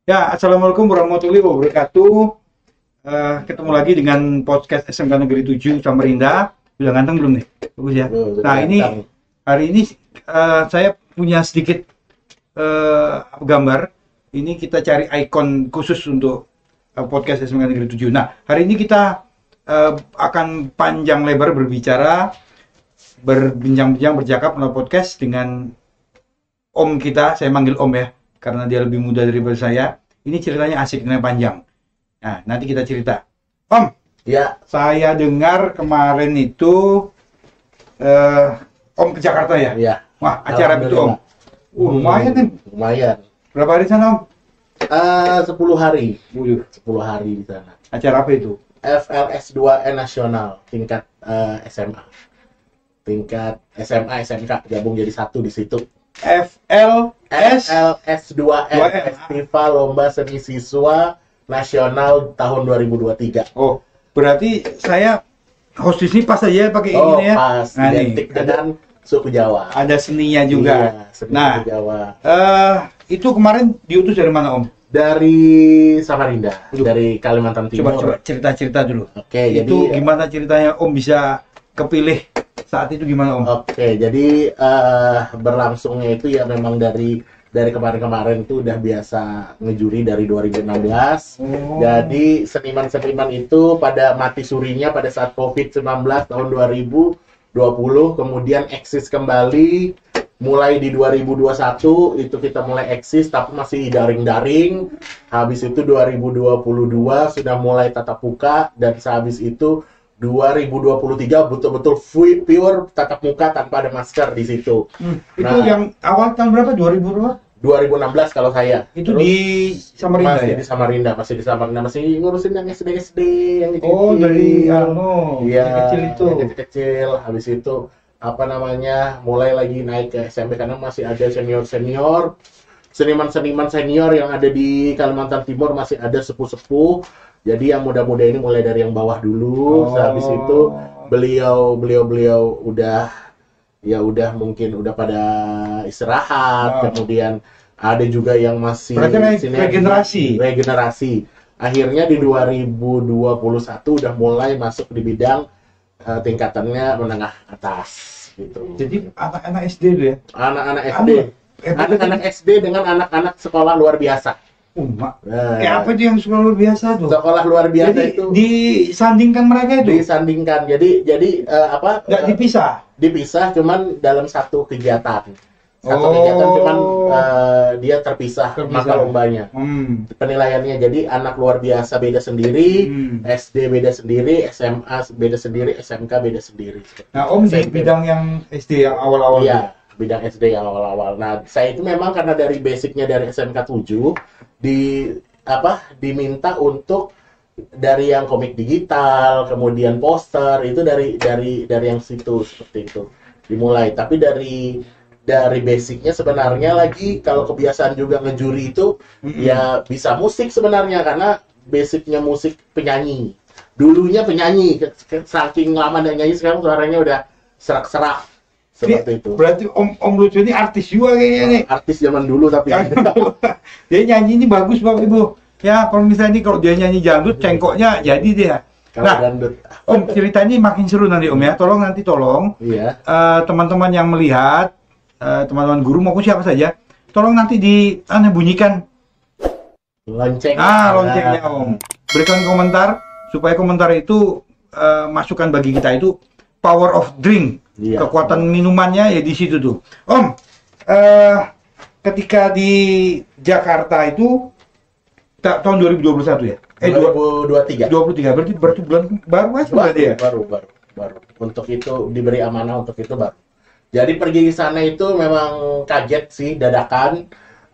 Ya, Assalamualaikum warahmatullahi wabarakatuh. Ketemu lagi dengan podcast SMK Negeri 7 Samarinda. Udah ganteng belum nih? Bagus ya. Nah, ini hari ini saya punya sedikit gambar. Ini kita cari ikon khusus untuk podcast SMK Negeri 7. Nah, hari ini kita akan panjang lebar berbicara, berbincang-bincang, bercakap melalui podcast dengan Om kita. Saya manggil Om ya, karena dia lebih muda daripada saya. Ini ceritanya asik dan panjang. Nah, nanti kita cerita. Om, Ya, saya dengar kemarin itu Om ke Jakarta ya? ya. Wah, acara itu Om. Lumayan nih. Lumayan. Berapa hari sana Om? 10 hari. Wih, 10 hari di sana. acara apa itu? FLS 2N nasional tingkat SMA. Tingkat SMA, SMK gabung jadi satu di situ. FLS FLS 2N 2N. Festival Lomba Seni Siswa Nasional tahun 2023. Oh, berarti saya host di sini pas aja pakai Oh, ini ya. pas Nah, nih, identik dengan suku Jawa. ada seninya juga. Iya, seni Nah, suku Jawa. itu kemarin diutus dari mana Om? Dari Samarinda, Aduh. dari Kalimantan Timur. Coba cerita-cerita dulu. Oke, Itu jadi gimana ceritanya Om bisa kepilih saat itu gimana Om? Oke, jadi berlangsungnya itu ya memang dari kemarin-kemarin itu udah biasa ngejuri dari 2016. Oh. Jadi seniman-seniman itu pada mati surinya pada saat COVID-19 tahun 2020, kemudian eksis kembali mulai di 2021 itu kita mulai eksis tapi masih daring-daring. Habis itu 2022 sudah mulai tatap muka dan sehabis itu 2023 betul-betul pure tatap muka tanpa ada masker di situ. Itu Nah, yang awal tahun berapa? 2000 berapa? 2016 kalau saya. Itu Terus di Samarinda masih ya? di Samarinda, masih ngurusin yang SD yang Oh, kecil-kecil. dari Iya, yang kecil itu. yang kecil-kecil. Habis itu apa namanya? Mulai lagi naik ke SMP karena masih ada senior-senior, seniman-seniman senior yang ada di Kalimantan Timur, masih ada sepuh-sepuh. Jadi yang muda-muda ini mulai dari yang bawah dulu. Habis itu beliau udah mungkin udah pada istirahat. Kemudian ada juga yang masih Berarti regenerasi. Akhirnya di 2021 udah mulai masuk di bidang tingkatannya menengah atas gitu. Jadi anak-anak SD itu ya? Anak-anak SD. Anak-anak SD dengan anak-anak sekolah luar biasa. Mak. Nah, Kayak apa itu yang sekolah luar biasa tuh? sekolah luar biasa Jadi itu disandingkan mereka itu? disandingkan. Jadi Nggak dipisah? dipisah cuman dalam satu kegiatan. Satu Oh. kegiatan cuman dia terpisah maka lombanya. Penilaiannya jadi anak luar biasa beda sendiri, SD beda sendiri, SMA beda sendiri, SMK beda sendiri. Nah, Om di SMP. bidang yang SD yang awal-awal itu? Iya, bidang SD yang awal-awal. Nah, saya itu memang karena dari basicnya dari SMK 7 diminta untuk dari yang komik digital, kemudian poster itu dari yang situ seperti itu dimulai. Tapi dari basicnya sebenarnya lagi kalau kebiasaan juga ngejuri itu ya bisa musik sebenarnya karena basicnya musik penyanyi. Dulunya penyanyi, saking lama dan nyanyi sekarang suaranya udah serak-serak seperti itu. Berarti Om Lucu ini artis juga kayaknya nih. Artis zaman dulu tapi Dia nyanyi ini bagus Bapak Ibu. Ya, kalau misalnya ini kalau dia nyanyi dangdut, cengkoknya jadi dia. kalau Nah, dangdut. Om, cerita ini makin seru nanti Om ya. Tolong Iya. teman-teman yang melihat, teman-teman guru maupun siapa saja, tolong nanti bunyikan Lonceng. loncengnya Om. Berikan komentar supaya komentar itu masukan bagi kita itu power of drink. Iya. Kekuatan minumannya ya di situ tuh. Om, ketika di Jakarta itu tahun 2021 ya? 2023. 23 berarti bulan baru aja berarti ya? Baru. Untuk itu diberi amanah untuk itu baru. Jadi pergi ke sana itu memang kaget sih dadakan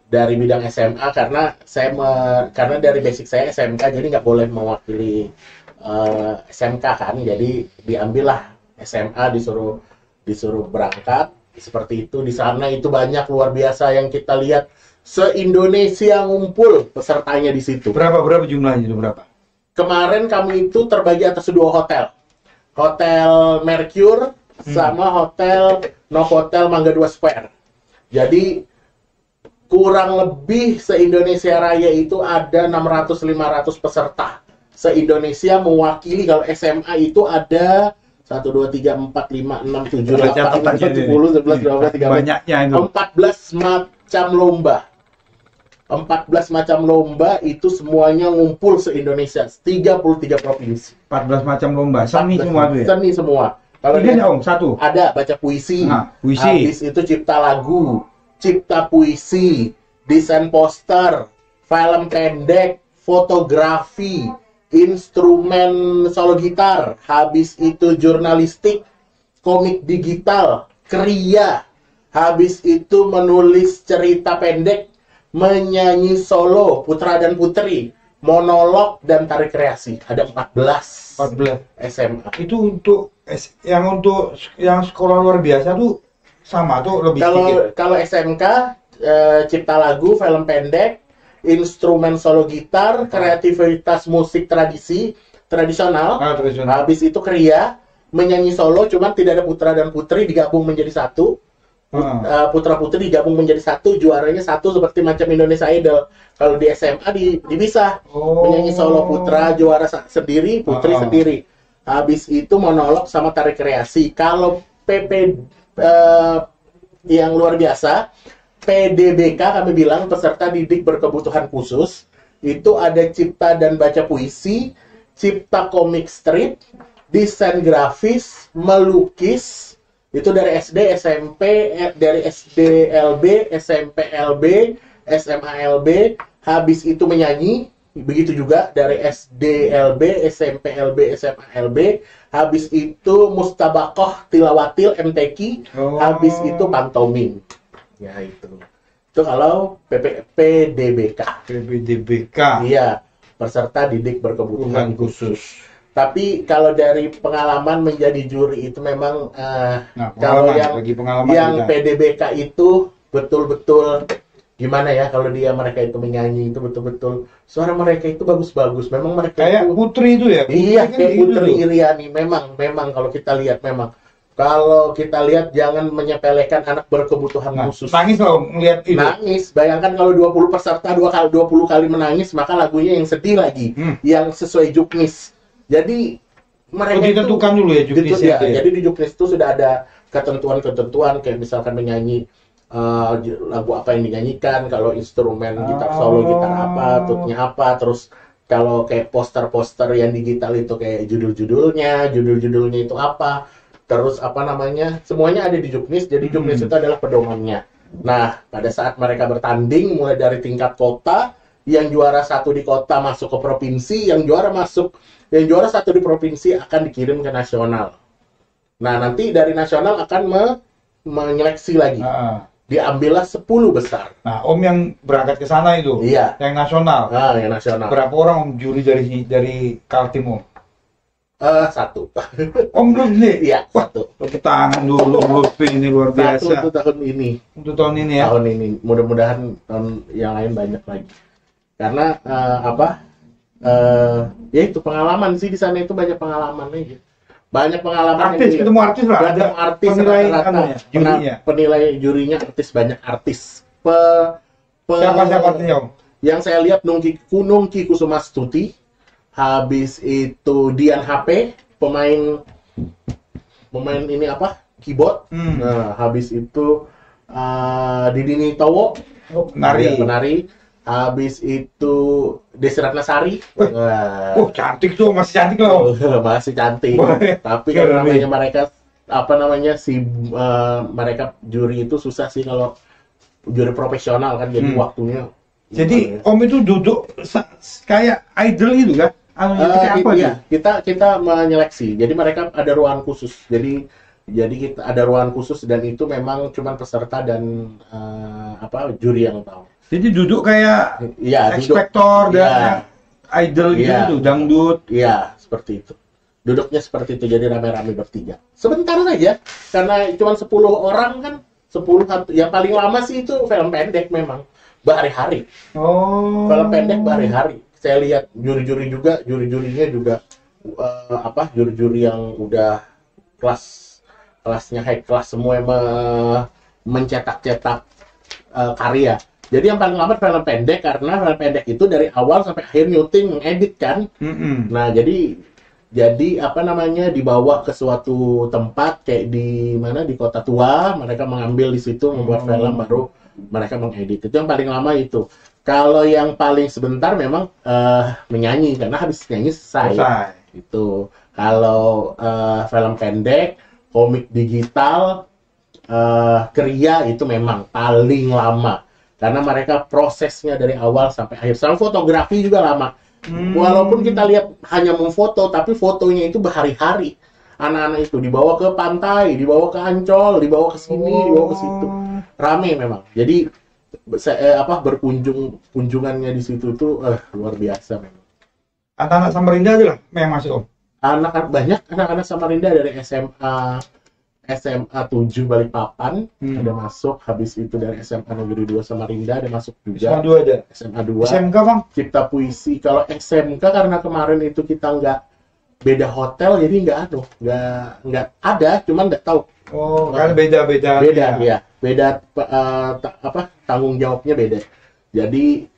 dari bidang SMA karena karena dari basic saya SMK jadi nggak boleh mewakili SMK kan. Jadi diambillah SMA disuruh berangkat seperti itu. Di sana itu banyak luar biasa yang kita lihat, se-Indonesia ngumpul pesertanya di situ. Berapa jumlahnya itu berapa? Kemarin kami itu terbagi atas 2 hotel. Hotel Mercure sama hotel Novotel Mangga 2 Square. Jadi kurang lebih se-Indonesia Raya itu ada 600-500 peserta. Se-Indonesia mewakili, kalau SMA itu ada 1, 2, 3, 4, 5, 6, 7, 8, 9, 10, 11, 12, 13, banyaknya itu. 14 macam lomba. 14 macam lomba itu semuanya ngumpul se-Indonesia, 33 provinsi. 14 macam lomba, seni semua tuh ya? Seni semua. Kalau ini Om, satu. ada baca puisi. Nah, puisi. Habis itu cipta lagu, cipta puisi, desain poster, film pendek, fotografi, instrumen solo gitar, habis itu jurnalistik, komik digital, kriya, habis itu menulis cerita pendek, menyanyi solo, putra dan putri, monolog dan tari kreasi. Ada 14 SMA. Itu untuk yang sekolah luar biasa tuh sama tuh lebih sedikit. Kalau SMK cipta lagu, film pendek, instrumen solo gitar, kreativitas musik tradisional. Habis itu kriya, menyanyi solo, cuman tidak ada putra dan putri digabung menjadi satu. Putra putri digabung menjadi satu, juaranya satu seperti macam Indonesia Idol. Kalau di SMA dipisah, menyanyi solo putra juara sendiri, putri sendiri. Habis itu monolog sama tari kreasi. Kalau yang luar biasa, PDBK kami bilang peserta didik berkebutuhan khusus, itu ada cipta dan baca puisi, cipta komik strip, desain grafis, melukis. Itu dari SD, SMP, dari SD LB, SMP LB, SMA LB, habis itu menyanyi, begitu juga dari SD LB, SMP LB, SMA LB, habis itu mustabaqah tilawatil MTQ, habis itu pantomim. Ya itu kalau PDBK. Iya, peserta didik berkebutuhan khusus. Tapi kalau dari pengalaman menjadi juri itu memang kalau yang PDBK itu betul-betul gimana ya, kalau mereka itu menyanyi itu betul-betul suara mereka itu bagus-bagus. Memang mereka kayak itu, Putri itu ya. Iya, kayak Putri Iriani. Memang kalau kita lihat jangan menyepelekan anak berkebutuhan khusus. Nangis loh ngeliat itu. Nangis. Bayangkan kalau 20 peserta 20 kali menangis, maka lagunya yang sedih lagi, yang sesuai juknis. Jadi mereka ditentukan dulu ya juknisnya. Jadi di juknis itu sudah ada ketentuan-ketentuan, kayak misalkan menyanyi lagu apa yang dinyanyikan, kalau instrumen gitar solo, gitar apa, tutnya apa, terus kalau kayak poster-poster yang digital itu kayak judul-judulnya itu apa, terus apa namanya, semuanya ada di juknis. Jadi juknis itu adalah pedomannya. Nah, pada saat mereka bertanding mulai dari tingkat kota, yang juara satu di kota masuk ke provinsi, yang juara satu di provinsi akan dikirim ke nasional. Nah, nanti dari nasional akan menyeleksi lagi. Diambillah 10 besar. Nah, Om yang berangkat ke sana itu? Iya. Yang nasional? Yang nasional. Berapa orang Om juri dari Kaltim Om? 1. Om belum nih? Iya, 1. Tepuk tangan dulu, ini luar biasa. 1 untuk tahun ini. Untuk tahun ini ya? Tahun ini. Mudah-mudahan tahun yang lain banyak lagi. Karena ya itu pengalaman sih, di sana itu banyak pengalaman aja. Banyak pengalaman. Ketemu artis lah. Banyak artis penilai jurinya artis, banyak artis. Siapa artisnya Om? Yang saya lihat Nungki Kusumastuti, habis itu Dian HP, pemain ini apa? Keyboard. Nah, habis itu Didi Nitowo, penari. Habis itu Desi Ratnasari. Cantik tuh, masih cantik loh. Masih cantik. Tapi kan mereka mereka juri itu susah sih kalau juri profesional kan, jadi waktunya. Jadi Om itu duduk kayak idol gitu kan? Kita menyeleksi. Jadi mereka ada ruangan khusus. Jadi kita ada ruangan khusus, dan itu memang cuma peserta dan juri yang tahu. Jadi duduk kayak ekspektor dan idol gitu, dangdut. Iya, seperti itu. Duduknya seperti itu, jadi rame-rame bertiga. Sebentar saja, karena cuma 10 orang kan, 10 yang paling lama sih itu film pendek memang. Berhari-hari. Film pendek berhari-hari. Saya lihat juri-jurinya juga juri-juri yang udah kelasnya high class semua, yang mencetak-cetak karya. Jadi yang paling lama film pendek, karena film pendek itu dari awal sampai akhir nyuting, mengedit kan. Nah, jadi apa namanya, dibawa ke suatu tempat kayak di mana, di kota tua, mereka mengambil di situ, membuat film, baru mereka mengedit. Itu yang paling lama itu. Kalau yang paling sebentar memang menyanyi, karena habis nyanyi selesai. Itu. Kalau film pendek, komik digital, kriya itu memang paling lama. Karena mereka prosesnya dari awal sampai akhir. Sama fotografi juga lama. Walaupun kita lihat hanya memfoto, tapi fotonya itu berhari-hari. Anak-anak itu dibawa ke pantai, dibawa ke Ancol, dibawa ke sini, dibawa ke situ. Rame memang. Jadi kunjungannya di situ tuh luar biasa memang. Anak-anak Samarinda aja lah yang masuk, Om. Banyak anak-anak Samarinda dari SMA 7 Balikpapan ada masuk, habis itu dari SMA Negeri 2 Samarinda ada masuk juga. SMA 2 ada. SMA 2. SMK, Bang? Cipta Puisi. Kalau SMK karena kemarin itu kita nggak beda hotel, jadi nggak ada, cuman nggak tahu. Oh, kan beda-beda. Ya. Beda tanggung jawabnya beda. Jadi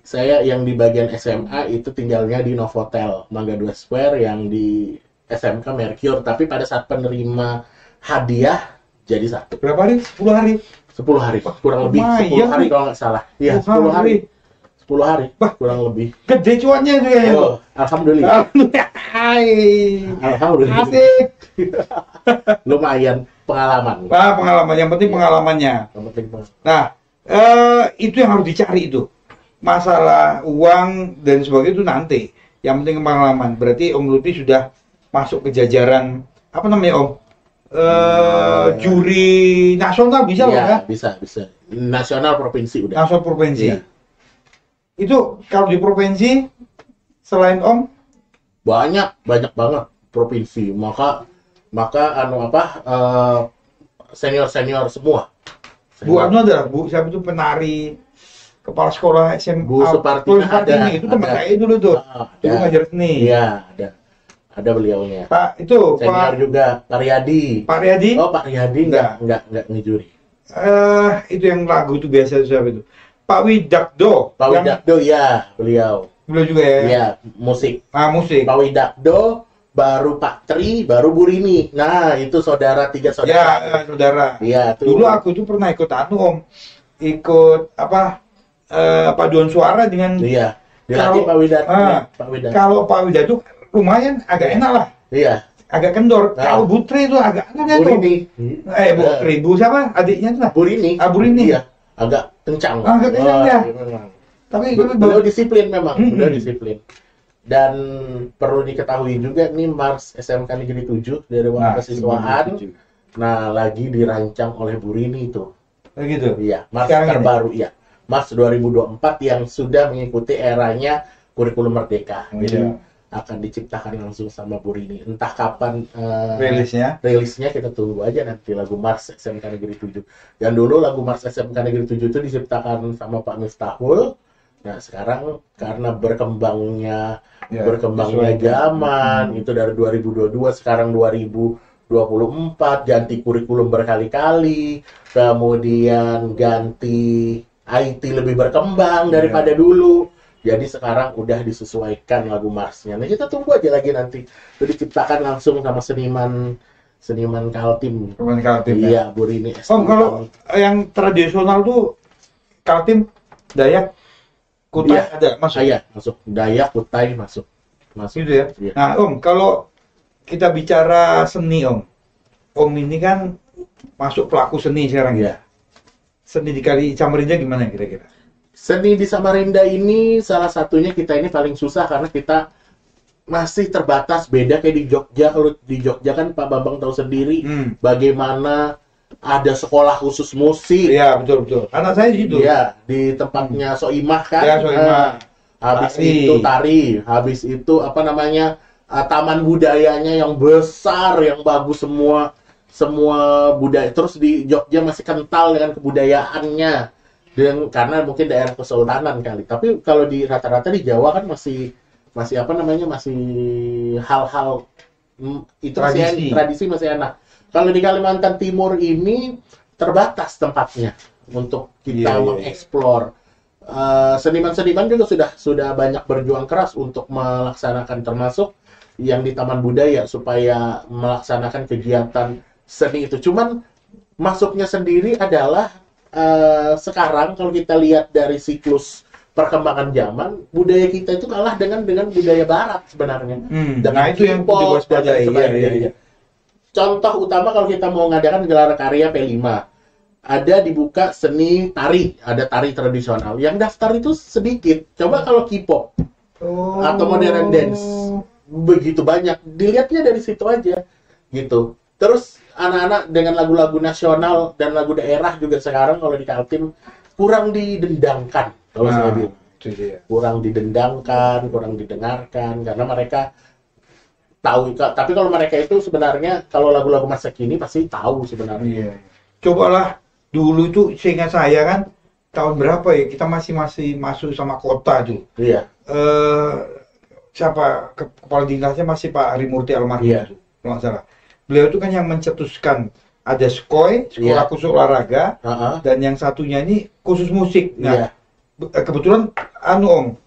saya yang di bagian SMA itu tinggalnya di Novotel Mangga 2 Square, yang di SMK Mercure, tapi pada saat penerima hadiah jadi satu. Berapa hari? 10 hari? 10 hari, kurang lebih 10 hari kalau nggak salah. Iya, 10 hari. 10 hari, kurang lebih. Gede cuannya itu ya. Alhamdulillah. Alhamdulillah. Asik. Lumayan pengalaman. Pengalaman. Yang penting pengalamannya. Nah, itu yang harus dicari itu. Masalah uang dan sebagainya itu nanti. Yang penting pengalaman. Berarti Om Lutfi sudah masuk ke jajaran apa namanya, Om? Juri nasional bisa loh ya? Bisa. Nasional, provinsi udah. Nasional, provinsi. Ya. Itu kalau di provinsi selain Om banyak banget provinsi. Maka senior semua. Bu Anu ada, Bu siapa itu, penari kepala sekolah SMA Bu Supartina ada. Itu teman saya dulu tuh. Itu ngajar seni. Iya, ada beliaunya. Pak itu senior juga, Pak Riyadi. Oh, Pak Riyadi enggak ngejuri. Itu yang lagu itu biasa siapa itu? Pak Widakdo. Pak Widakdo, ya, beliau juga ya. Iya, musik. Musik. Pak Widakdo, baru Pak Tri, baru Bu Rini. Nah, itu tiga saudara. Ya, saudara. Iya, dulu aku itu pernah ikut Om. Ikut paduan suara dengan. Iya. Dilatih Pak Widakdo. Kalau Pak Widakdo lumayan agak enak lah. Iya. Agak kendor. Kalau Bu Tri itu agak enak Bu Rini. Bu Tri. Bu siapa? Adiknya itu lah. Bu Rini. Bu Rini. Iya. Agak kencang. Agak kencang ya. Tapi beliau disiplin memang. Beliau disiplin. Dan perlu diketahui juga nih, Mars SMK Negeri 7 dari Dewan Kesiswaan. Nah, lagi dirancang oleh Bu Rini itu. Begitu. Iya, Mars terbaru ya. Mars 2024 yang sudah mengikuti eranya kurikulum merdeka. Jadi akan diciptakan langsung sama Bu Rini. Entah kapan rilisnya kita tunggu aja nanti, lagu Mars SMK Negeri 7. Dan dulu lagu Mars SMK Negeri 7 itu diciptakan sama Pak Miftahul. Nah, sekarang karena berkembangnya zaman, itu dari 2022 sekarang 2024, ganti kurikulum berkali-kali, kemudian ganti IT lebih berkembang daripada dulu. Jadi sekarang udah disesuaikan lagu Marsnya. Nah, kita tunggu aja lagi nanti. Itu diciptakan langsung sama seniman Kaltim. Iya, Bu Rini. Kalau yang tradisional tuh Kaltim, Dayak, Kutai ada masuk. Masuk. Dayak, Kutai masuk. Gitu ya. Iya. Nah, Om, kalau kita bicara seni, Om ini kan masuk pelaku seni sekarang ya. Seni di Kali Samarinda gimana kira-kira? Seni di Samarinda ini salah satunya kita ini paling susah karena kita masih terbatas, beda kayak di Jogja. Kalau di Jogja kan Pak Bambang tahu sendiri bagaimana ada sekolah khusus musik. Iya, betul. Anak saya di situ. Iya, di tempatnya Soimah kan. Iya, Soimah. Habis itu tari, habis itu taman budayanya yang besar, yang bagus semua budaya. Terus di Jogja masih kental dengan kebudayaannya. Karena mungkin daerah kesultanan kali. Tapi kalau di rata-rata di Jawa kan masih hal-hal itu tradisi masih enak. Kalau di Kalimantan Timur ini terbatas tempatnya untuk kita mengeksplor. seniman-seniman juga sudah banyak berjuang keras untuk melaksanakan, termasuk yang di Taman Budaya, supaya melaksanakan kegiatan seni itu. Cuman masuknya sendiri adalah sekarang kalau kita lihat dari siklus perkembangan zaman, budaya kita itu kalah dengan budaya Barat sebenarnya. Nah itu yang perlu diwaspadai. Iya. Contoh utama kalau kita mau ngadakan gelar karya P5, ada dibuka seni tari, ada tari tradisional. Yang daftar itu sedikit. Coba kalau K-pop atau modern dance, begitu banyak. Dilihatnya dari situ aja, gitu. Terus anak-anak dengan lagu-lagu nasional dan lagu daerah juga sekarang kalau di Kaltim kurang didendangkan. Kalau saya bilang, kurang didendangkan, kurang didengarkan, karena mereka tahu. Tapi kalau mereka itu sebenarnya kalau lagu-lagu masa kini pasti tahu sebenarnya. Iya. Cobalah. Dulu itu seingat saya kan tahun berapa ya, kita masih masuk sama kota tuh. Iya. Siapa kepala dinasnya masih Pak Harimurti almarhum itu, kalau nggak salah. Beliau itu kan yang mencetuskan ada SKOI, sekolah khusus olahraga, dan yang satunya ini khusus musik. Nah, kebetulan Om,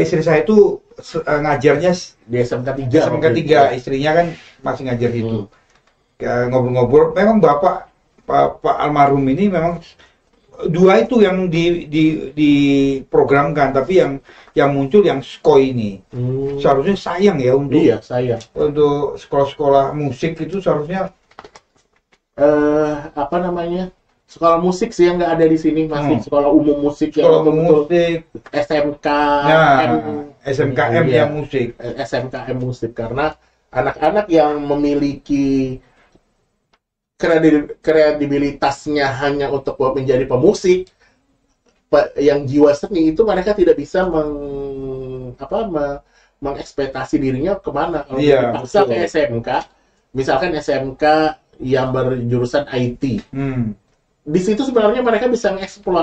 istri saya itu ngajarnya di SMK 3. Istrinya kan masih ngajar itu. Ngobrol-ngobrol, memang Pak almarhum ini memang dua itu yang diprogramkan, tapi yang muncul yang SKOI ini. Seharusnya sayang ya untuk untuk sekolah-sekolah musik itu seharusnya sekolah musik sih yang nggak ada di sini, masih sekolah umum musik sekolah umum musik SMKM yang musik SMKM musik, karena anak-anak yang memiliki kredibilitasnya hanya untuk menjadi pemusik, yang jiwa seni itu mereka tidak bisa mengekspektasi dirinya kemana. Kalau dipaksa ke SMK, misalkan SMK yang berjurusan IT, di situ sebenarnya mereka bisa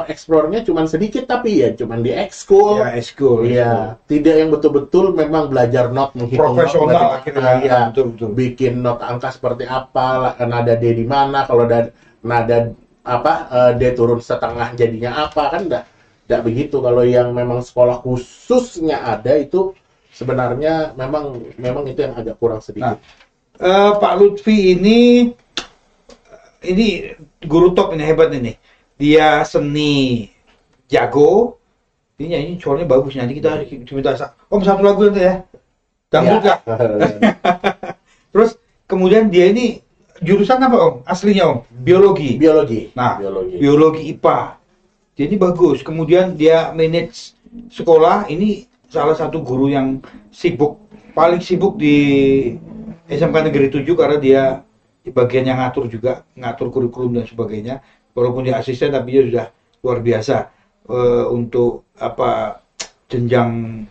eksplornya cuman sedikit, tapi ya cuman di ekskul, tidak yang betul-betul memang belajar not, menghitung profesional akhirnya, betul. Bikin not angka seperti apa, nada D di mana, kalau nada D turun setengah jadinya apa, kan enggak begitu. Kalau yang memang sekolah khususnya ada itu sebenarnya memang itu yang agak kurang sedikit. Pak Lutfi ini guru top ini, hebat ini. Dia seni jago. Ini nyanyi suaranya bagus. Nanti kita minta Om satu lagu nanti ya. Dangdut ya. Terus kemudian dia ini jurusan apa Om? Aslinya Om? Biologi. Nah, biologi IPA. Jadi bagus. Kemudian dia manage sekolah. Ini salah satu guru yang paling sibuk di SMK Negeri 7 karena dia di bagian yang ngatur kurikulum dan sebagainya. Walaupun dia asisten tapi dia sudah luar biasa untuk jenjang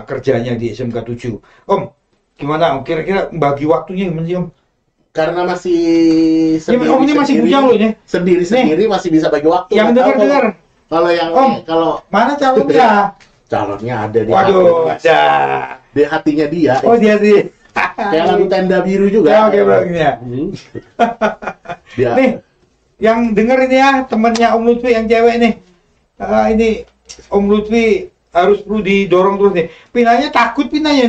kerjanya di SMK 7. Om, gimana Om? Kira-kira bagi waktunya gimana sih Om? Karena masih sendiri, Om ini masih bujang loh ini. Sendiri masih bisa bagi waktu. Yang dengar. Kalau mana calonnya? Calonnya ada di di hatinya dia. Oh dia sih. Kayak lagu Tenda Biru juga. Oke, bagusnya. Nih, yang denger ini ya, temennya Om Lutfi yang cewek nih. Ini Om Lutfi harus perlu didorong terus nih. Pinanya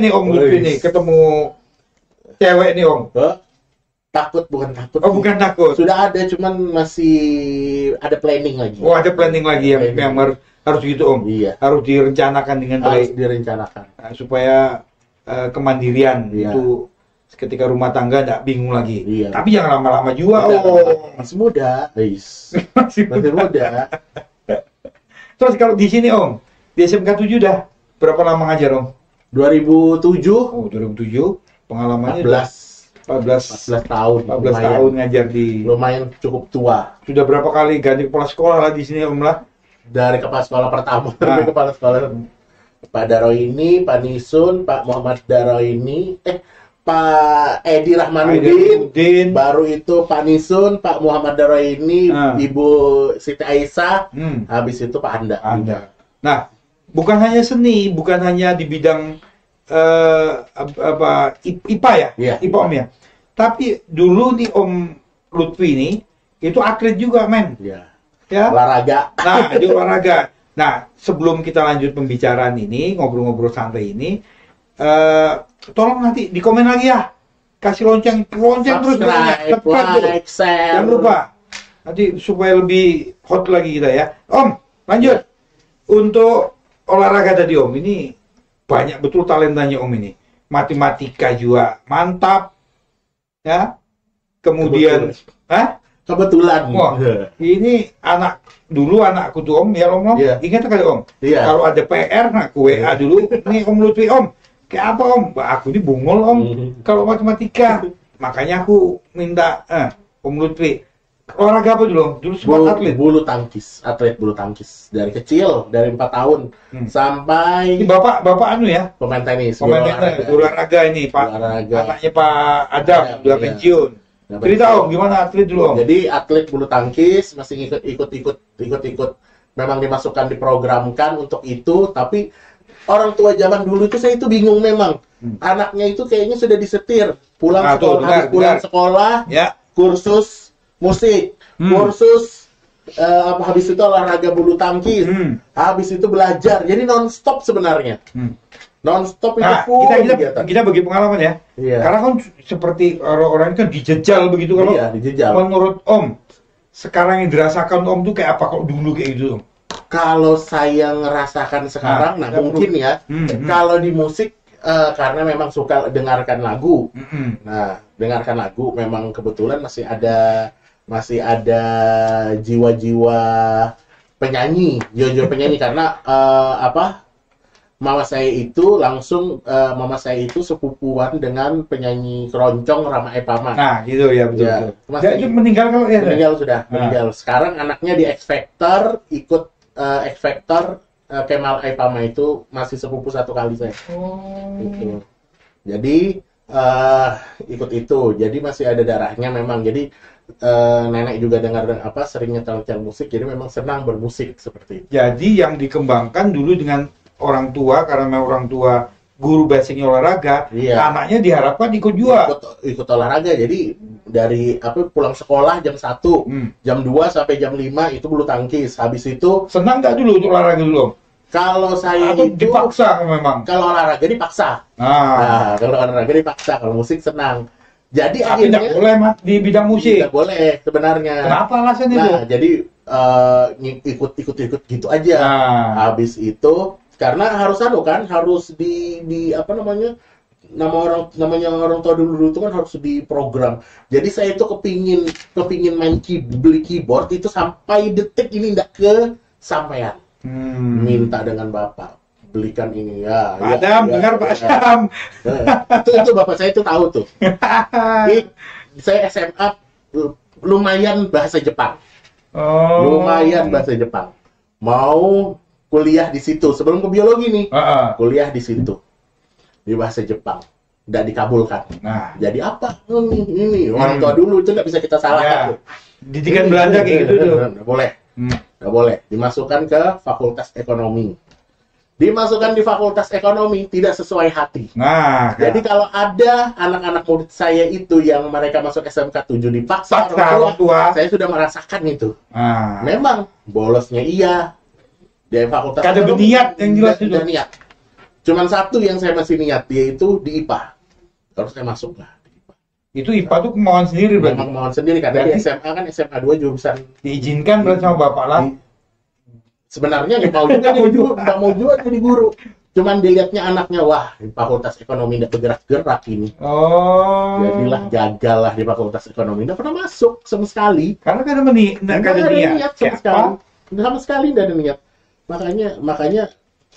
nih Om Lutfi nih, ketemu cewek nih Om. Bukan takut. Oh, bukan takut. Sudah ada, cuman masih ada planning lagi. Oh, ada planning lagi yang harus gitu Om. Iya. Harus direncanakan dengan baik. Supaya kemandirian itu ketika rumah tangga tidak bingung lagi. Tapi jangan lama-lama juga. Masih muda. Masih muda. Terus kalau di sini Om, di SMK 7 udah berapa lama ngajar Om? 2007. Oh, 2007. Pengalamannya 14 tahun. 14 tahun ngajar di. Lumayan cukup tua. Sudah berapa kali ganti kepala sekolah lah di sini Om lah? Dari kepala sekolah pertama sampai kepala sekolah Pak Daroini, Pak Nisun, Pak Muhammad Daroini, Pak Edi Rahmanuddin, baru itu Pak Nisun, Pak Muhammad Daroini, Ibu Siti Aisyah, habis itu Pak Anda. Nah, bukan hanya seni, bukan hanya di bidang IPA ya, IPA Om ya. Tapi dulu nih Om Lutfi ini itu atlet juga men. Ya. Olahraga. Nah, di olahraga. Nah, sebelum kita lanjut pembicaraan ini, ngobrol-ngobrol santai ini, tolong nanti di komen lagi ya. Kasih lonceng terus subscribe, like, share. Jangan lupa. Nanti supaya lebih hot lagi kita ya. Om, lanjut. Untuk olahraga tadi Om, ini banyak betul talentanya Om ini. Matematika juga mantap. Ya. Kemudian, Kebetulan. Wah, ini anakku tuh Om, ya Om. Yeah. Ingat kali Om? Yeah. Kalau ada PR, aku WA dulu. Nih Om Lutfi Om, kayak apa Om? Aku ini bungol Om. Kalau matematika, makanya aku minta Om Lutfi. Olahraga apa dulu Om? Dulu sempat atlet. Atlet bulu tangkis dari kecil, dari 4 tahun sampai. Ini bapak anu ya? Pemain tenis. Olahraga ini Pak. Anaknya Pak Adam udah pensiun. Cerita Om, gimana atlet dulu Om? Jadi atlet bulu tangkis masih ikut. Memang dimasukkan, diprogramkan untuk itu, tapi orang tua zaman dulu itu saya itu bingung memang. Anaknya itu kayaknya sudah disetir, pulang sekolah, ya. Kursus musik, kursus habis itu olahraga bulu tangkis, habis itu belajar. Jadi non-stop sebenarnya. Non-stop itu full kita bagi pengalaman ya. Iya. Karena kan seperti orang-orang kan dijejal begitu kalau. Iya, dijejal. Menurut Om, sekarang yang dirasakan Om tuh kayak apa kalau dulu kayak gitu? Kalau saya ngerasakan sekarang, mungkin ya. Kalau di musik karena memang suka dengarkan lagu. Nah, dengarkan lagu memang kebetulan masih ada jiwa-jiwa penyanyi, karena mama saya itu sepupuan dengan penyanyi keroncong Rama Epama. Nah, gitu ya, betul. Ya, Itu meninggal kalau ya? Meninggal. Sekarang anaknya di X Factor, ikut X Factor, Kemal Epama itu masih sepupu satu kali saya. Gitu. Jadi ikut itu. Jadi masih ada darahnya memang. Jadi nenek juga dengar sering nyetel musik. Jadi memang senang bermusik seperti itu. Jadi yang dikembangkan dulu dengan orang tua, karena memang orang tua guru basicnya olahraga, anaknya diharapkan ikut juga. Ikut olahraga. Jadi dari pulang sekolah jam 1, jam 2 sampai jam 5 itu bulu tangkis. Habis itu senang nggak dulu untuk olahraga dulu? Kalau saya atau itu dipaksa memang. Kalau olahraga dipaksa. Nah, kalau olahraga dipaksa, kalau musik senang. Jadi tapi akhirnya tidak boleh di bidang musik. Tidak boleh sebenarnya. Kenapa alasannya itu? Nah, jadi ikut gitu aja. Habis itu karena harus harus namanya orang tua dulu itu kan harus diprogram. Jadi saya itu kepingin beli keyboard itu sampai detik ini tidak kesampaian. Minta dengan bapak belikan ini ya. Pak Adam, dengar Pak Adam. Itu bapak saya itu tahu tuh. Saya SMA lumayan bahasa Jepang. Lumayan bahasa Jepang. Mau kuliah di situ sebelum ke biologi nih. Kuliah di situ. Di bahasa Jepang. Nggak dikabulkan. Nah, jadi apa? Ini orang tua dulu itu nggak bisa kita salahkan. Didikan Belanda kayak gitu tuh. Nggak boleh. Nggak boleh. Dimasukkan ke Fakultas Ekonomi. Dimasukkan di Fakultas Ekonomi tidak sesuai hati. Nah, jadi kalau ada anak-anak murid saya itu yang mereka masuk SMK 7 dipaksa orang tua, saya sudah merasakan itu. Memang bolosnya iya. Di Fakultas Ekonomi. Ada berniat yang jelas itu. Niat. Cuman satu yang saya masih niat, yaitu di IPA. Terus saya masuk lah. Itu IPA tuh kemauan sendiri berarti? Memang kemauan sendiri, karena di SMA kan SMA 2 jurusan. Diizinkan berarti sama bapak lah? Sebenarnya nggak mau juga jadi guru. Cuman dilihatnya anaknya, wah di Fakultas Ekonomi nggak bergerak-gerak ini. Jadilah gagal lah di Fakultas Ekonomi. Nggak pernah masuk sama sekali. Karena kan nggak ada niat sama sekali. Sama sekali nggak ada niat. Makanya.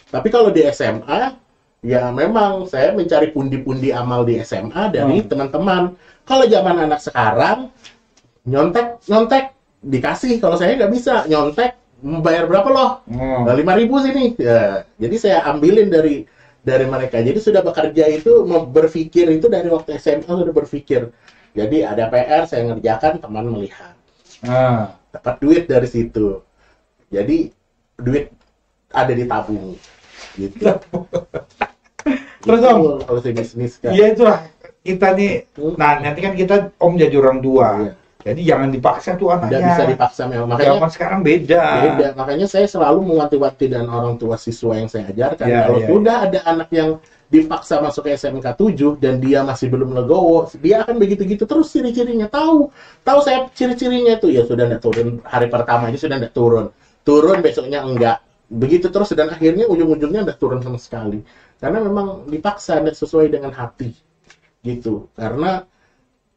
Tapi kalau di SMA, ya memang saya mencari pundi-pundi amal di SMA dari teman-teman. Kalau zaman anak sekarang, nyontek dikasih. Kalau saya nggak bisa nyontek, bayar berapa loh? 5.000 sini. Ya, jadi saya ambilin dari mereka. Jadi sudah bekerja itu, berpikir itu dari waktu SMA sudah berpikir. Jadi ada PR saya ngerjakan, teman melihat. Dapat duit dari situ. Jadi duit ada di tabung. Gitu. Terus Om, kalau saya bisnis kan. Iya itulah kita nih. Nah nanti kan kita Om jadi orang tua. Jadi jangan dipaksa tuh anaknya. Tidak bisa dipaksa memang. Makanya zaman sekarang beda. Makanya saya selalu mewanti-wanti dan orang tua siswa yang saya ajarkan, kalau Ya. sudah ada anak yang dipaksa masuk ke SMK 7 dan dia masih belum legowo, dia akan begitu-gitu terus ciri-cirinya. Tahu saya ciri-cirinya itu, ya sudah enggak turun hari pertama ini, sudah enggak turun besoknya enggak, begitu terus, dan akhirnya ujung-ujungnya enggak turun sama sekali karena memang dipaksa dan sesuai dengan hati gitu. Karena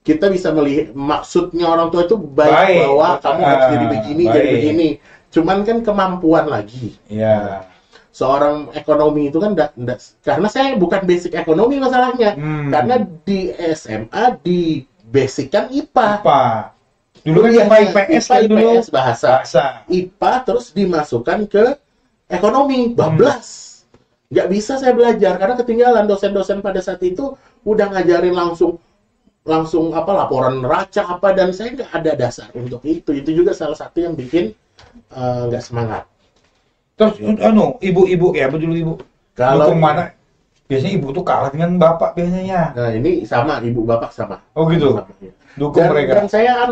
kita bisa melihat maksudnya orang tua itu baik. Bahwa kamu harus jadi begini, jadi begini. Cuman kan kemampuan lagi. Iya. Seorang ekonomi itu kan karena saya bukan basic ekonomi masalahnya. Karena di SMA di basic kan IPA. Dulu kan IPA IPS kan dulu. IPS bahasa. IPA terus dimasukkan ke ekonomi, bablas. Nggak bisa saya belajar karena ketinggalan. Dosen-dosen pada saat itu udah ngajarin langsung laporan neraca dan saya nggak ada dasar untuk itu juga salah satu yang bikin nggak semangat. Terus ibu-ibu ya, betul ibu kalau mana biasanya ibu tuh kalah dengan bapak biasanya. Nah ini sama, ibu bapak sama. Oh gitu. Sama, ya. Dukung mereka. Dan saya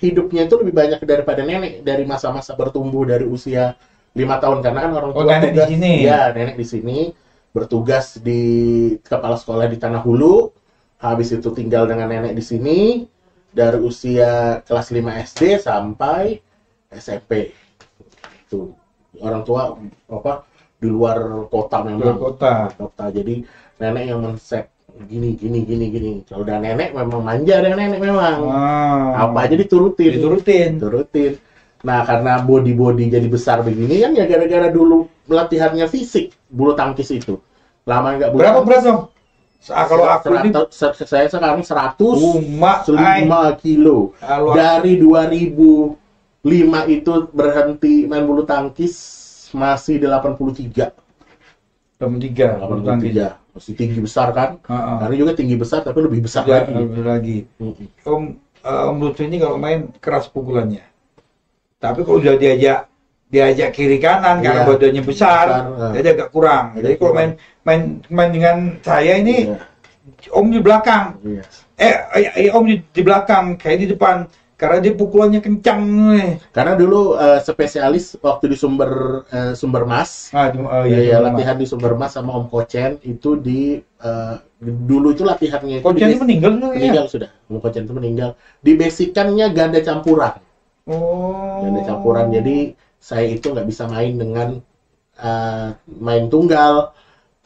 hidupnya itu lebih banyak daripada nenek, dari masa-masa bertumbuh dari usia 5 tahun karena kan orang tua nenek tugas, di sini. Ya nenek di sini bertugas di kepala sekolah di Tanah Hulu. Habis itu tinggal dengan nenek di sini dari usia kelas 5 SD sampai SMP. Itu orang tua di luar kota memang. Luar kota. Jadi nenek yang men-set gini. Kalau udah nenek memang manja dengan nenek memang. Apa aja diturutin. Nah, karena body jadi besar begini kan ya gara-gara dulu latihannya fisik, bulu tangkis itu. Lama nggak bulu. Berapa berat dong? Kalau aku saya sekarang 105 kilo. Dari 2005 itu berhenti main bulu tangkis masih 83. 83. Masih tinggi besar kan? Karena juga tinggi besar tapi lebih besar lagi. Om Lutfi ini kalau main keras pukulannya. Tapi kalau udah diajak kiri kanan karena badannya besar, jadi agak kurang. Jadi kalau main dengan saya ini, Om di belakang, Om di belakang, kayak di depan, karena dia pukulannya kencang. Karena dulu spesialis waktu di Sumber Mas, latihan di Sumber Mas sama Om Kochen itu dulu itu latihannya. Kochen itu meninggal sudah, Om Kochen itu meninggal. Dibasikannya ganda campuran. Ganda campuran, jadi saya itu nggak bisa main dengan main tunggal,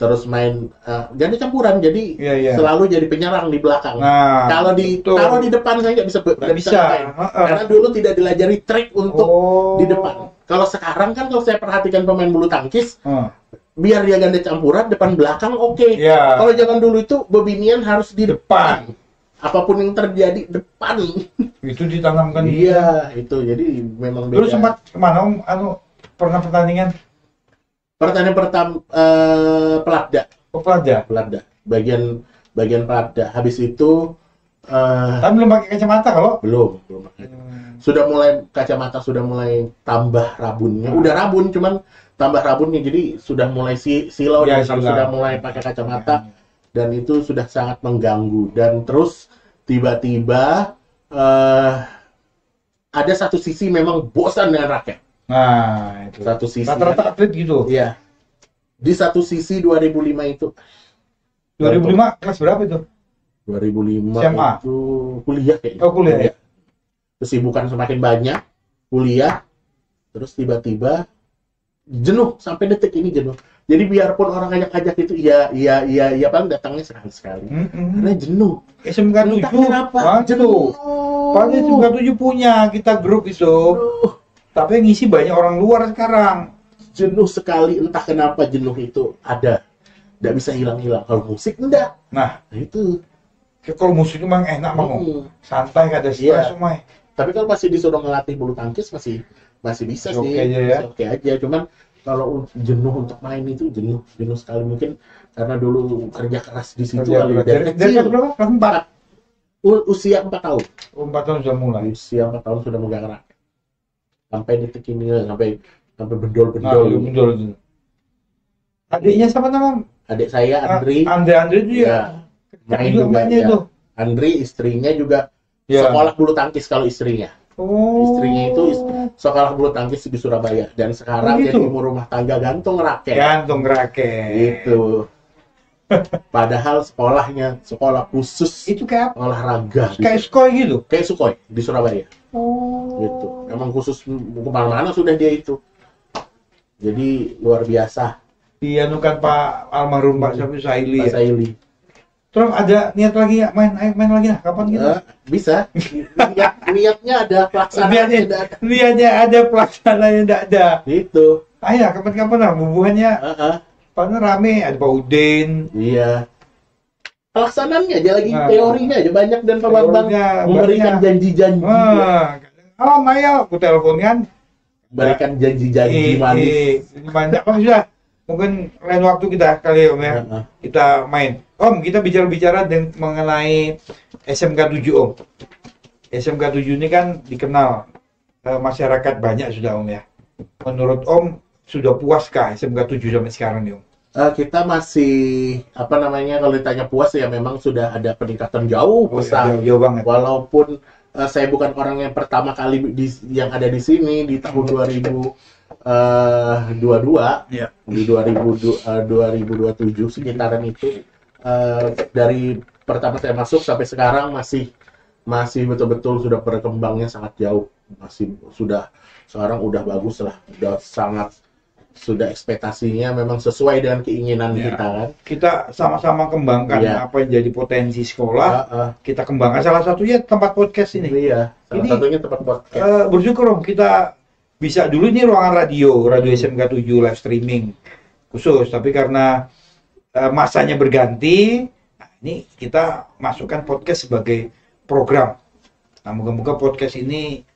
terus main ganda campuran, jadi selalu jadi penyerang di belakang. Kalau ditaruh di depan saya nggak bisa main. Karena dulu tidak dilajari trik untuk di depan. Kalau sekarang kan kalau saya perhatikan pemain bulu tangkis, biar dia ganda campuran depan belakang oke. Kalau zaman dulu itu bebinian harus di depan. Apapun yang terjadi depan. Itu ditanamkan. Iya, itu jadi memang beda. Dulu sempat kemana Om? Pernah pertandingan? Pertandingan pertama Peladda. Peladda. Bagian Peladda. Habis itu tapi belum pakai kacamata kalau? Belum pakai. Kacamata sudah mulai tambah rabunnya. Udah rabun cuman tambah rabunnya, jadi sudah mulai silau dan sudah mulai pakai kacamata. Dan itu sudah sangat mengganggu. Dan terus tiba-tiba ada satu sisi memang bosan dengan raket. Nah, itu. Satu sisi. Rata-rata atlet gitu. Iya. Di satu sisi 2005 itu. 2005 kelas berapa itu? 2005 SMA. Itu kuliah kayaknya. Oh, kuliah. Ya. Kesibukan semakin banyak, kuliah. Terus tiba-tiba jenuh, sampai detik ini jenuh. Jadi biarpun orang ngajak-ngajak itu iya paling datangnya sekali-sekali. Karena jenuh. SMK 7 kenapa? Jenuh. Padahal SMK 7 punya kita grup itu. Tapi yang ngisi banyak orang luar sekarang. Jenuh sekali, entah kenapa jenuh itu ada. Nggak bisa hilang-hilang. Kalau musik enggak. Nah, itu. Kalau musik memang enak banget. Santai, gak ada stres semua. Tapi kalau masih disuruh ngelatih bulu tangkis masih bisa sih. Oke aja. Cuman kalau jenuh untuk main itu jenuh sekali, mungkin karena dulu kerja keras di situ kali dari kecil. Berapa? Kelas 4. Usia 4 tahun. 4 tahun sudah mulai. Usia 4 tahun sudah megang raket. Sampai detik ini sampai bendol. Adiknya siapa nama? Adik saya Andri. Andri itu ya. Main juga itu. Andri istrinya juga Ya. Sekolah bulu tangkis kalau istrinya. Istrinya itu sekolah bulu tangkis di Surabaya dan sekarang gitu? jadi ibu rumah tangga gantung raket. Gantung raket. Gitu. Padahal sekolahnya sekolah khusus Itu kayak olahraga. kayak sekolah gitu. Kayak Sukhoi di Surabaya. Gitu. Emang khusus kemana-mana sudah dia itu. Jadi luar biasa. Iya, kan Pak almarhum Pak Syafiq Saili. Pak Saili. Terus ada niat lagi ya main lagi lah kapan gitu? Bisa. Niatnya ada, pelaksanaannya tidak ada. Niatnya ada, pelaksanaannya tidak ada. Itu. Ayo kapan-kapan lah bubuhannya. Karena rame, ada Pak Udin. Iya. Pelaksanaannya aja lagi, teorinya aja banyak dan Pak Bambang memberikan janji-janji. Ayo, aku telepon kan. Berikan janji-janji manis. Banyak apa sudah? Mungkin lain waktu kita kali Om ya. Kita main. Om, kita bicara mengenai SMK 7 Om. SMK 7 ini kan dikenal masyarakat banyak sudah Om ya. Menurut Om, sudah puaskah SMK 7 sampai sekarang nih Om? Kita masih, kalau ditanya puas ya memang sudah ada peningkatan jauh besar. Jauh banget. Walaupun saya bukan orang yang pertama kali yang ada di sini di tahun 2022, ya. Di 2027 sekitaran itu, dari pertama saya masuk sampai sekarang masih betul-betul sudah berkembangnya sangat jauh, sekarang udah bagus lah, sudah ekspektasinya memang sesuai dengan keinginan kita kan. Kita sama-sama kembangkan apa yang jadi potensi sekolah. Kita kembangkan, salah satunya tempat podcast ini. Iya, salah satunya tempat podcast. Bersyukur Om, kita bisa dulu ini ruangan radio SMK 7 live streaming khusus, tapi karena masanya berganti, ini kita masukkan podcast sebagai program. Nah, moga-moga podcast ini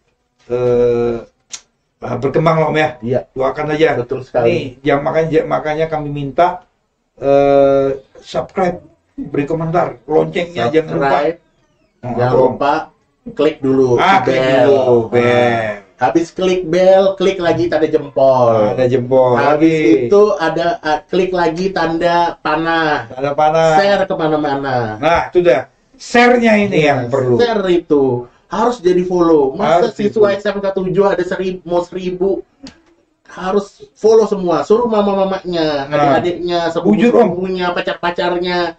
berkembang Om ya. Iya. Doakan aja. Betul sekali. Nih, makanya kami minta subscribe, beri komentar, loncengnya jangan lupa. Jangan lupa klik dulu bel. Habis klik bel, klik lagi tanda jempol. Habis itu ada klik lagi tanda panah. Share kemana-mana. Nah, itu dah. Share-nya ini yang perlu. Share itu harus jadi follow. Masa siswa SMK 7 ada 1000 harus follow semua. Suruh mama-mamanya, adik-adiknya, sepupu-sepupunya, pacar-pacarnya.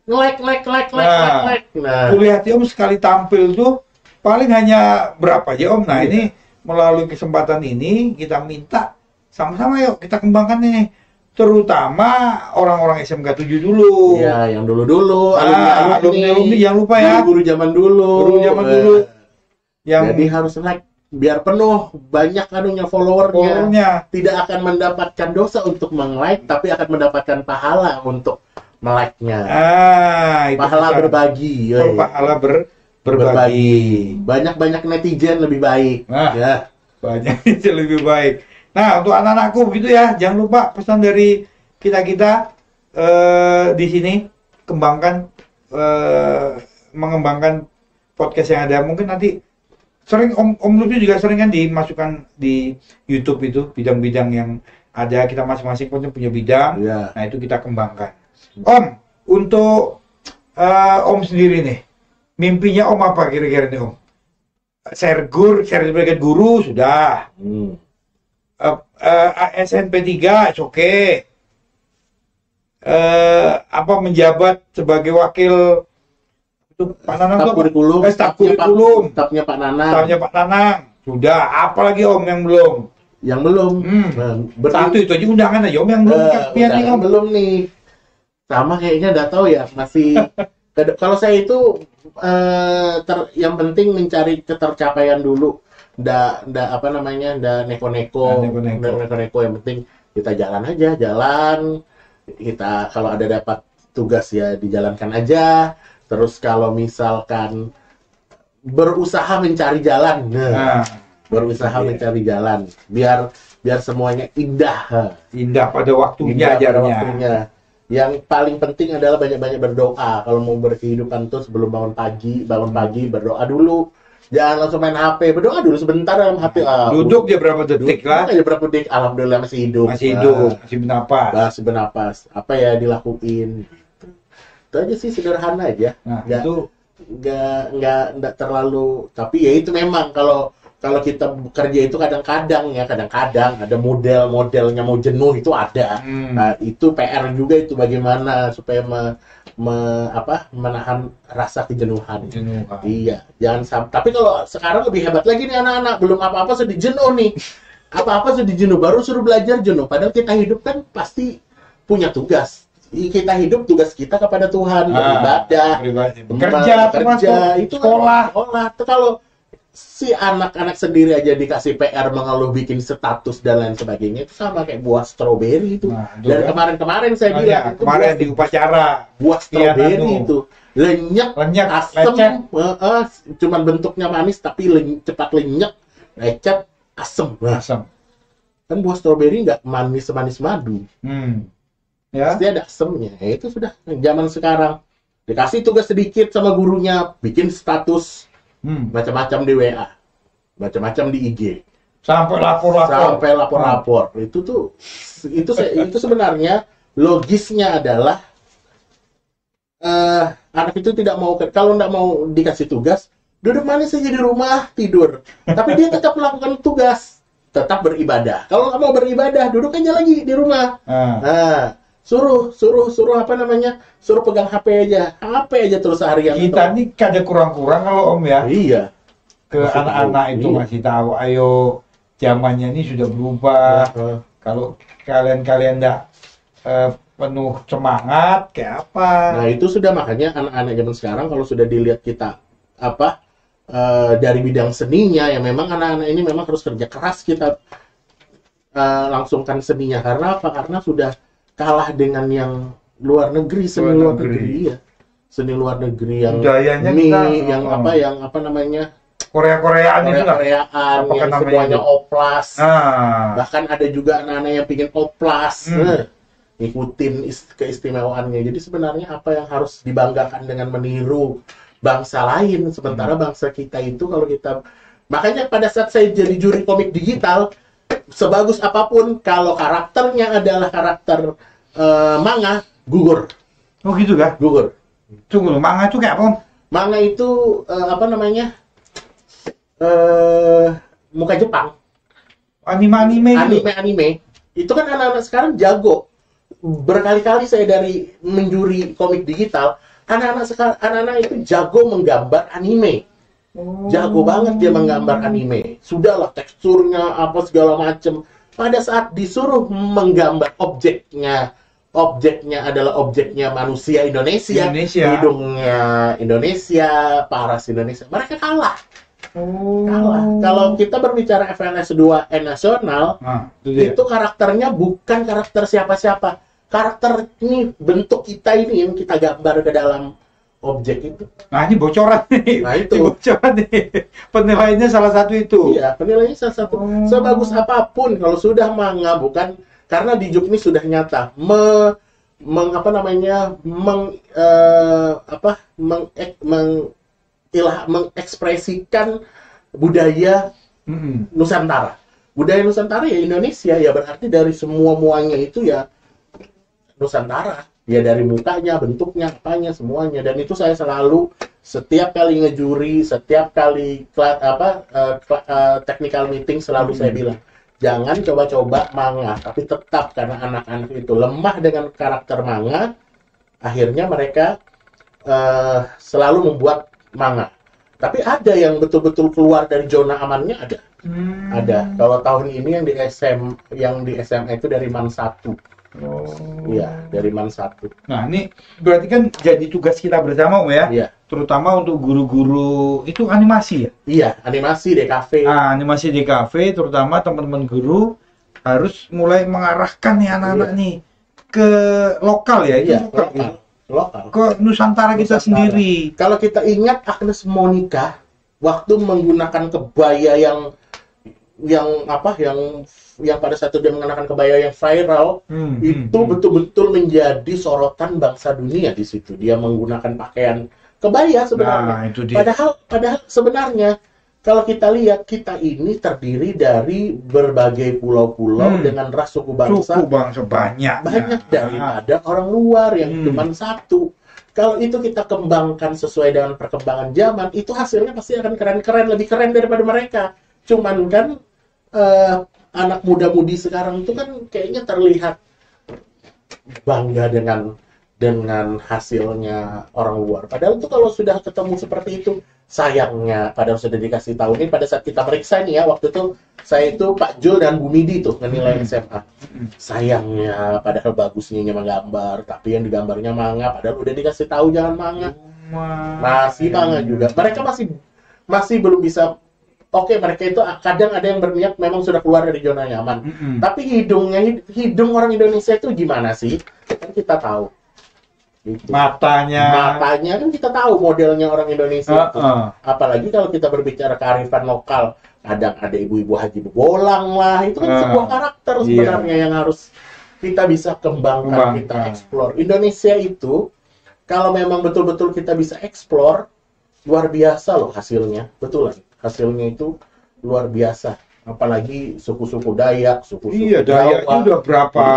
Like. Nah, lihat Om sekali tampil tuh paling hanya berapa aja Om. Nah, ini melalui kesempatan ini kita minta sama-sama yuk kita kembangkan ini. Terutama orang-orang SMK 7 dulu. Iya, yang dulu-dulu. Alumni jangan lupa ya. Guru zaman dulu. Jadi harus like biar penuh, banyak followernya. Tidak akan mendapatkan dosa untuk meng-like, tapi akan mendapatkan pahala untuk melike-nya. Pahala berbagi. Pahala berbagi. Banyak-banyak netizen lebih baik. Banyak netizen lebih baik. Nah, untuk anak-anakku begitu ya, jangan lupa pesan dari kita di sini mengembangkan podcast yang ada. Mungkin nanti sering Om Lutfi juga sering kan dimasukkan di YouTube itu bidang-bidang yang ada, kita masing-masing punya bidang. Nah, itu kita kembangkan. Om, untuk Om sendiri nih, mimpinya Om apa kira-kira nih Om? Sertifikat guru sudah. SNP 3 oke. Apa menjabat sebagai wakil Pak Nanang staf kurikulum. Stafnya Pak Nanang. Sudah. Apalagi Om yang belum? Yang belum. Satu itu aja undangan aja Om yang belum. Undangan belum nih. Sama kayaknya nggak tahu ya, masih. Kalau saya itu yang penting mencari ketercapaian dulu. Nggak neko-neko. Yang penting kita jalan aja, kita kalau ada dapat tugas ya dijalankan aja. Terus kalau misalkan berusaha mencari jalan, mencari jalan, biar semuanya indah pada waktunya. Yang paling penting adalah banyak-banyak berdoa. Kalau mau berkehidupan tuh sebelum bangun pagi berdoa dulu. Jangan langsung main HP, berdoa dulu sebentar dalam HP. Duduk dia berapa detik lah. Berapa detik, alhamdulillah masih hidup. Masih bernapas. Apa ya dilakuin? Itu aja sih, sederhana aja. Nah, itu nggak terlalu, tapi ya itu memang kalau kita bekerja itu kadang-kadang ada model-modelnya mau jenuh itu ada. Nah, itu PR juga itu bagaimana supaya menahan rasa kejenuhan. Iya, jangan sampai. Tapi kalau sekarang lebih hebat lagi nih anak-anak, belum apa-apa sudah jenuh nih. Apa-apa sudah jenuh, baru suruh belajar jenuh. Padahal kita hidup kan pasti punya tugas. Kita hidup, tugas kita kepada Tuhan, beribadah, bekerja, itu sekolah. Itu kalau si anak-anak sendiri aja dikasih PR mengeluh bikin status dan lain sebagainya, itu sama kayak buah stroberi itu. Dan kemarin-kemarin saya bilang itu kemarin di upacara buah stroberi itu lenyek, asem, cuman bentuknya manis tapi cepat lenyek, lecet, asem. Asam. Kan buah stroberi nggak manis madu. Ya. Pasti ada asemnya. Ya, itu sudah zaman sekarang. Dikasih tugas sedikit sama gurunya, bikin status macam-macam di WA, macam-macam di IG, sampai lapor. Itu sebenarnya logisnya adalah anak itu tidak mau, kalau tidak mau dikasih tugas, duduk manis saja di rumah tidur. Tapi dia tetap melakukan tugas, tetap beribadah. Kalau nggak mau beribadah, duduk aja lagi di rumah. Suruh pegang HP aja terus seharian. Kita nih kada kurang-kurang kalau Om ya. Iya. Ke anak-anak itu masih tahu, ayo zamannya ini sudah berubah. Kalau kalian enggak penuh semangat kayak apa? Nah, itu sudah, makanya anak-anak zaman sekarang kalau sudah dilihat kita dari bidang seninya, ya memang anak-anak ini memang harus kerja keras kita langsungkan seninya. Karena apa? Karena sudah kalah dengan yang luar negeri, seni luar negeri ya. Seni luar negeri yang Korea-Koreaan itu lah. Koreaan yang semuanya oplas. Bahkan ada juga anak-anak yang pingin oplas. Ngikutin keistimewaannya. Jadi sebenarnya apa yang harus dibanggakan dengan meniru bangsa lain, sementara bangsa kita itu makanya pada saat saya jadi juri komik digital, sebagus apapun kalau karakternya adalah karakter manga, gugur. Oh gitu kah? Gugur. Tunggu, manga itu kayak apa? Manga itu muka Jepang. Anime. Itu kan anak-anak sekarang jago. Berkali-kali saya dari menjuri komik digital, anak-anak itu jago menggambar anime. Jago banget dia menggambar anime. Sudahlah teksturnya apa segala macem. Pada saat disuruh menggambar objeknya adalah objeknya manusia Indonesia. Hidungnya Indonesia, paras Indonesia. Mereka kalah. Kalah. Kalau kita berbicara FLS 2N nasional, itu karakternya bukan karakter siapa-siapa. Karakter ini, bentuk kita ini yang kita gambar ke dalam objek itu. Nah, ini bocoran nih. Nah, itu. Bocoran nih. Penilaiannya salah satu itu. Iya, penilaiannya salah satu. Sebagus apapun kalau sudah manga, bukan karena di Juk ini sudah nyata mengekspresikan budaya Nusantara. Budaya Nusantara ya Indonesia, ya berarti dari semua muanya itu ya Nusantara. Ya dari mukanya, bentuknya, apanya, semuanya. Dan itu saya selalu setiap kali ngejuri, setiap kali technical meeting selalu saya bilang, jangan coba-coba manga, tapi tetap karena anak-anak itu lemah dengan karakter manga, akhirnya mereka selalu membuat manga. Tapi ada yang betul-betul keluar dari zona amannya, ada. Ada. Kalau tahun ini yang di SMA itu dari MAN 1. Iya, dari MAN 1. Nah, ini berarti kan jadi tugas kita bersama, Om ya? Iya. Terutama untuk guru-guru itu animasi ya? Iya, animasi DKV. Nah, animasi DKV, terutama teman-teman guru harus mulai mengarahkan nih anak-anak nih ke lokal ya? Iya, lokal. Ke Nusantara kita sendiri. Kalau kita ingat Agnes Monica waktu menggunakan kebaya yang pada saat itu dia mengenakan kebaya yang viral, itu betul-betul menjadi sorotan bangsa dunia di situ. Dia menggunakan pakaian kebaya sebenarnya. Nah, itu dia. Padahal sebenarnya kalau kita lihat, kita ini terdiri dari berbagai pulau-pulau dengan ras suku bangsa banyak daripada orang luar yang cuma satu. kalau itu kita kembangkan sesuai dengan perkembangan zaman, itu hasilnya pasti akan keren-keren, lebih keren daripada mereka. Cuman kan anak muda-mudi sekarang itu kan kayaknya terlihat bangga dengan hasilnya orang luar. Padahal itu kalau sudah ketemu seperti itu, sayangnya padahal sudah dikasih tahu nih pada saat kita periksa nih ya, waktu itu saya itu Pak Jul dan Bu Midi tuh ngenilai SMA. Sayangnya padahal bagusnya menggambar, tapi yang digambarnya manga, padahal udah dikasih tahu jangan manga. Masih manga juga. Mereka masih belum bisa. Oke, mereka itu kadang ada yang berniat memang sudah keluar dari zona nyaman. Tapi hidung orang Indonesia itu gimana sih? Kan kita tahu. Gitu. Matanya kan kita tahu modelnya orang Indonesia itu. Apalagi kalau kita berbicara kearifan lokal, kadang ada ibu-ibu haji bolang lah, itu kan sebuah karakter sebenarnya yang harus kita bisa kembangkan, kita eksplor. Indonesia itu kalau memang betul-betul kita bisa eksplor, luar biasa loh hasilnya, betulan. Hasilnya itu luar biasa. Apalagi suku-suku Dayak, suku-suku Dayak itu udah berapa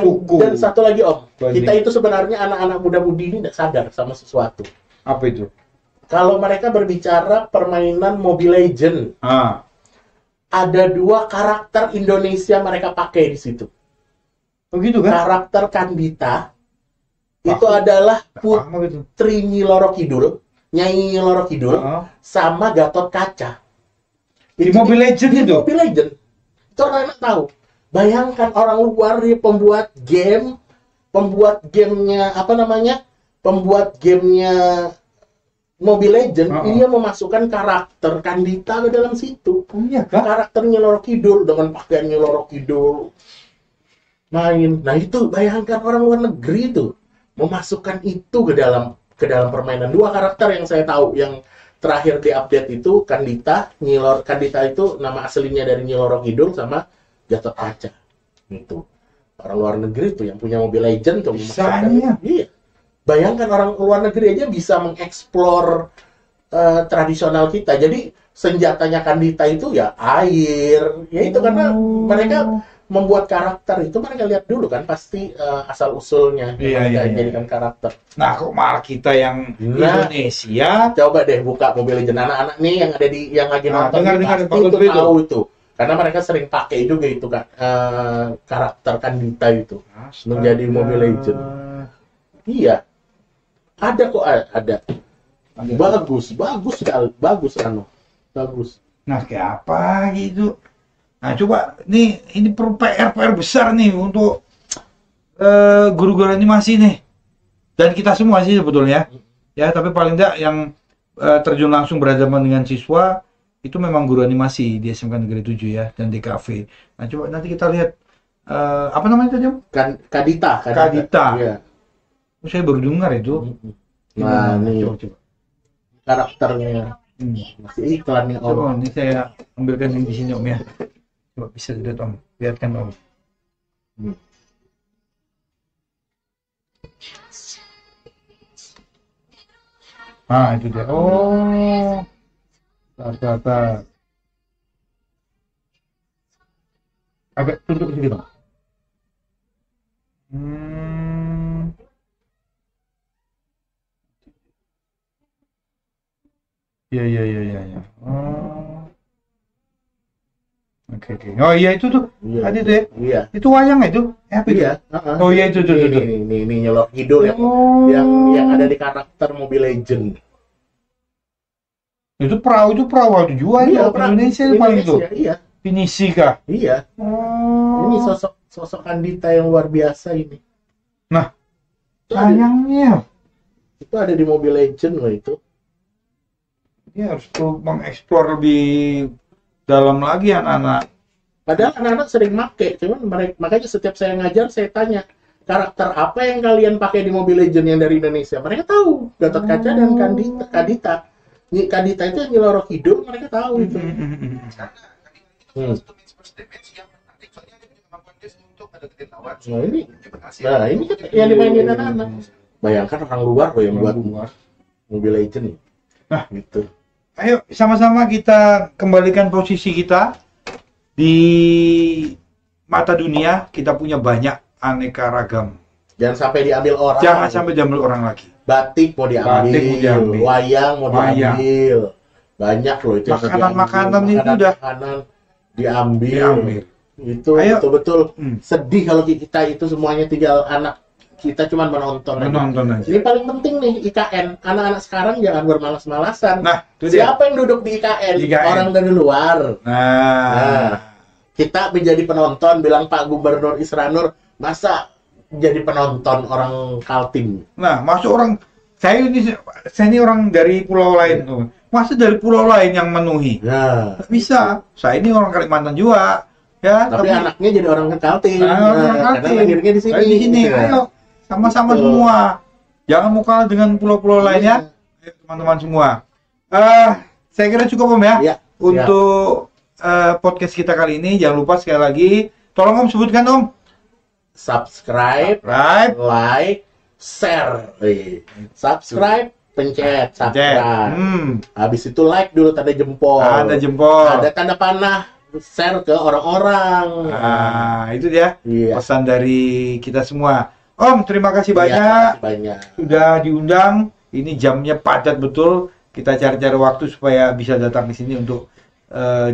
suku. Dan satu lagi Om, kita itu sebenarnya anak-anak muda-mudi ini tidak sadar sama sesuatu. Apa itu? Kalau mereka berbicara permainan Mobile Legend, ada 2 karakter Indonesia mereka pakai di situ. Begitu kan? Karakter Kandita itu adalah Putri Nyi Loro Kidul, Nyai Nyi Loro Kidul, sama Gatot Kaca. Di Mobile Legend itu? Di Mobile Legend. Itu orang-orang tahu. Bayangkan orang luar nih pembuat gamenya apa namanya? Pembuat gamenya Mobile Legend, dia memasukkan karakter Kandita ke dalam situ. Karakternya Loro Kidul dengan pakaiannya Loro Kidul main. Nah itu bayangkan orang luar negeri itu memasukkan itu ke dalam permainan. 2 karakter yang saya tahu yang terakhir di-update itu Kandita itu nama aslinya dari Nyi Loro Kidul sama Gatot Kaca. Gitu. Orang luar negeri tuh yang punya Mobile Legend tuh bisanya. Iya. Bayangkan orang luar negeri aja bisa mengeksplor tradisional kita. Jadi senjatanya Kandita itu ya air. Ya itu karena mereka membuat karakter itu mereka lihat dulu kan pasti asal usulnya jadikan karakter. Nah kok malah kita yang Indonesia coba deh buka Mobile Legends anak-anak nih yang ada yang lagi nonton pasti itu tahu itu karena mereka sering pakai juga itu kan karakter Kandita itu menjadi Mobile Legends. Iya ada kok ada. Bagus bagus. Nah kayak apa gitu. Nah coba ini PR besar nih untuk guru-guru animasi nih dan kita semua sih sebetulnya ya, tapi paling tidak yang terjun langsung berhadapan dengan siswa itu memang guru animasi di SMK Negeri 7 ya dan DKV. Nah coba nanti kita lihat apa namanya tadi Om? Kadita. Iya. Saya baru dengar itu. Nah ini coba. Karakternya masih iklannya Om. Coba ini saya ambilkan yang di sini Om ya. Coba bisa dilihat Om, lihatkan Om. Nah itu dia. Oh, tata. Agak tutup sedikit Om. Ya. Oh. Oke. Oh iya itu tuh. Tadi tuh ya. Iya. Itu wayang itu. Apa itu? Iya. Oh iya itu tuh. Ini Nyolok Kidul yang ada di karakter Mobile Legend. Itu perahu waktu jual iya, Indonesia paling itu. Iya. Finisi kah? Iya. Ini sosok Kandita yang luar biasa ini. Nah, sayangnya itu ada di Mobile Legend loh itu. Ini harus mengeksplor lebih dalam lagi anak-anak. Padahal anak-anak sering make, cuman makanya setiap saya ngajar saya tanya karakter apa yang kalian pakai di Mobile Legend yang dari Indonesia. Mereka tahu Gatot Kaca dan Kandita. Kandita itu yang Nyi Loro Kidul, mereka tahu itu. Nah ini kan yang dimainin anak-anak. Bayangkan orang luar loh yang buat Mobile Legend. Nah gitu. Ayo sama-sama kita kembalikan posisi kita di mata dunia. Kita punya banyak aneka ragam Jangan sampai diambil orang. Jangan sampai diambil orang lagi. Batik mau diambil, wayang mau diambil. Banyak loh itu. Makanan itu udah diambil. Itu betul-betul sedih kalau kita itu semuanya tinggal anak kita cuma menonton aja. Ini paling penting nih IKN. Anak-anak sekarang jangan bermalas-malasan. Nah, siapa yang duduk di IKN? Orang dari luar. Nah, kita menjadi penonton, bilang Pak Gubernur Isranur, masa jadi penonton orang Kaltim? Nah, masuk orang, saya ini orang dari pulau lain tuh. Masa dari pulau lain yang memenuhi? Nah, bisa. Saya ini orang Kalimantan juga. Ya, tapi anaknya jadi orang Kaltim. Karena lahirnya di sini. Di sini. Ayo, sama-sama semua. Jangan mau kalah dengan pulau-pulau lainnya. Ayo, teman-teman semua. Saya kira cukup Om ya. Untuk podcast kita kali ini. Jangan lupa sekali lagi. Tolong Om sebutkan Om. Subscribe, like, share. Subscribe, pencet subscribe. Habis itu like dulu, tanda jempol. Ada tanda panah. Share ke orang-orang. Nah, itu dia pesan dari kita semua. Om, terima kasih banyak. Sudah diundang. Ini jamnya padat betul. Kita cari-cari waktu supaya bisa datang di sini untuk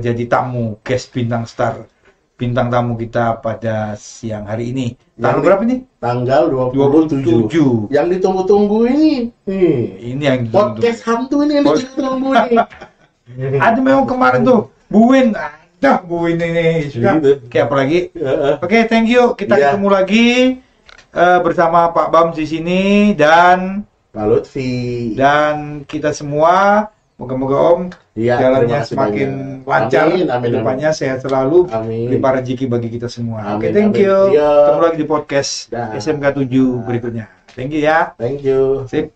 jadi tamu guest bintang tamu kita pada siang hari ini. Tanggal berapa nih? Tanggal 27. Yang ditunggu-tunggu ini. Ini yang podcast hantu ini yang ditunggu nih. Ada memang kemarin tuh Buin. Bu ini sudah kayak apa lagi? Oke, thank you. Kita ketemu lagi bersama Pak Bam di sini dan Pak Lutfi dan kita semua. Moga-moga Om jalannya semakin lancar, depannya sehat selalu, limpah rezeki bagi kita semua. Oke, thank you. Ketemu lagi di podcast SMK 7 berikutnya. Thank you ya. Thank you. Sip.